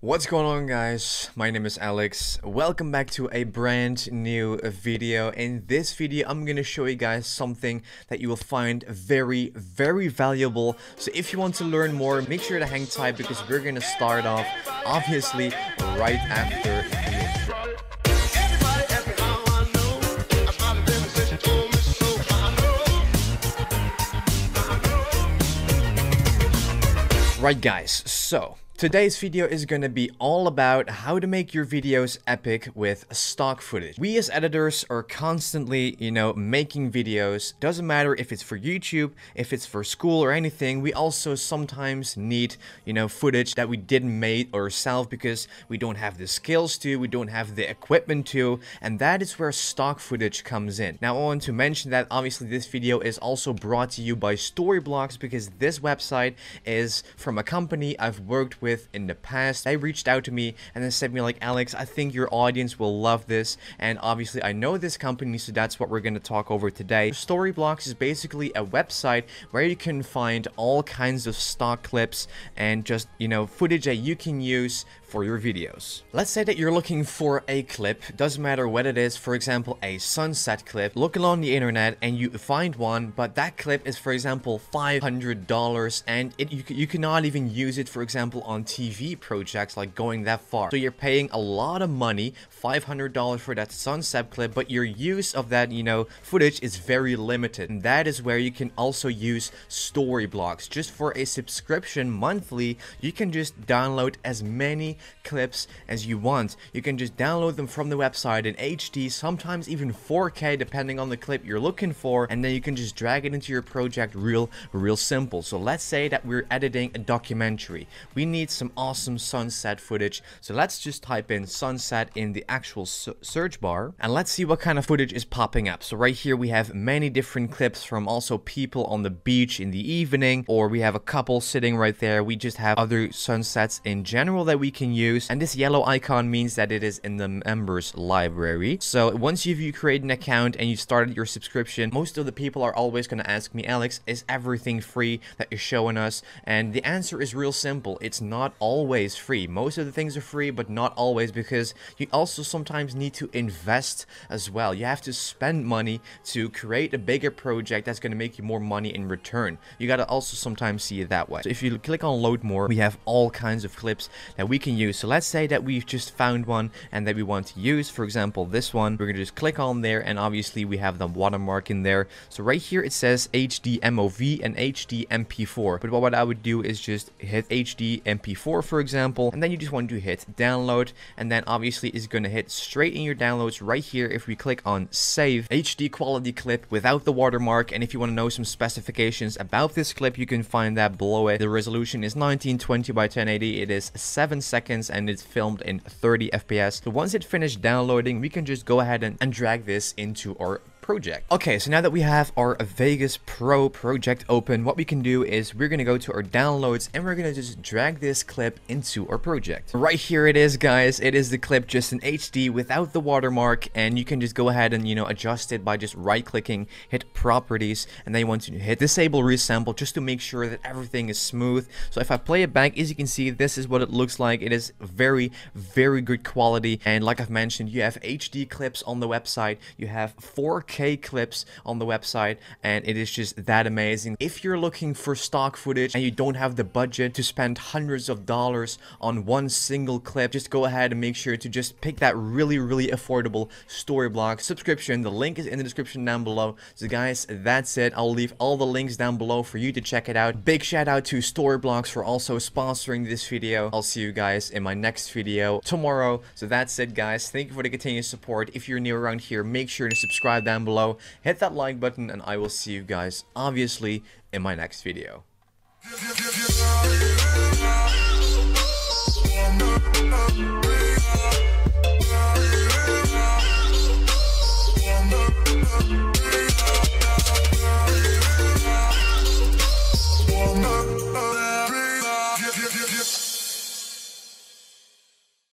What's going on, guys? My name is Alex. Welcome back to a brand new video. In this video, I'm gonna show you guys something that you will find very valuable. So if you want to learn more, make sure to hang tight because we're gonna start off obviously right after the intro. Right, guys, so today's video is gonna be all about how to make your videos epic with stock footage. We as editors are constantly, making videos. Doesn't matter if it's for YouTube, if it's for school or anything. We also sometimes need, footage that we didn't make ourselves because we don't have the skills to, we don't have the equipment to, and that is where stock footage comes in. Now, I want to mention that obviously this video is also brought to you by StoryBlocks because this website is from a company I've worked with in the past. They reached out to me and then said to me like, Alex, I think your audience will love this, and obviously I know this company, so that's what we're going to talk over today. StoryBlocks is basically a website where you can find all kinds of stock clips and just footage that you can use for your videos. Let's say that you're looking for a clip, doesn't matter what it is, for example a sunset clip. Look along the internet and you find one, but that clip is, for example, $500, and you cannot even use it, for example, on TV projects, like going that far. So you're paying a lot of money, $500 for that sunset clip, but your use of that footage is very limited. And that is where you can also use StoryBlocks. Just for a subscription monthly, you can just download as many clips as you want. You can just download them from the website in HD, sometimes even 4K depending on the clip you're looking for, and then you can just drag it into your project real simple. So let's say that we're editing a documentary. We need some awesome sunset footage, so let's just type in sunset in the actual search bar and let's see what kind of footage is popping up. So right here we have many different clips from also people on the beach in the evening, or we have a couple sitting right there. We just have other sunsets in general that we can use, and this yellow icon means that it is in the members library. So once you create an account and you started your subscription, most of the people are always going to ask me, Alex, is everything free that you're showing us? And the answer is real simple. It's not always free. Most of the things are free, but not always, because you also sometimes need to invest as well. You have to spend money to create a bigger project that's going to make you more money in return. You got to also sometimes see it that way. So if you click on load more, we have all kinds of clips that we can use. So let's say that we've just found one and that we want to use, for example, this one. We're going to just click on there, and obviously we have the watermark in there. So right here it says HD MOV and HD MP4. But what I would do is just hit HD MP4, for example, and then you just want to hit download, and then obviously it's going to hit straight in your downloads right here. If we click on save, HD quality clip without the watermark. And if you want to know some specifications about this clip, you can find that below it. The resolution is 1920 by 1080. It is 7 seconds and it's filmed in 30 FPS. So once it finished downloading, we can just go ahead and drag this into our project. Okay, so now that we have our Vegas Pro project open, what we can do is we're gonna go to our downloads and we're gonna just drag this clip into our project. Right here it is, guys. It is the clip just in HD without the watermark, and you can just go ahead and adjust it by just right clicking, hit properties, and then you want to hit disable resample just to make sure that everything is smooth. So if I play it back, as you can see, this is what it looks like. It is very good quality, and like I've mentioned, you have HD clips on the website, you have 4K clips on the website, and it is just that amazing. If you're looking for stock footage and you don't have the budget to spend hundreds of dollars on one single clip, just go ahead and make sure to just pick that really affordable StoryBlocks subscription. The link is in the description down below. So guys, that's it. I'll leave all the links down below for you to check it out. Big shout out to StoryBlocks for also sponsoring this video. I'll see you guys in my next video tomorrow. So that's it, guys. Thank you for the continued support. If you're new around here, make sure to subscribe down below, hit that like button, and I will see you guys obviously in my next video.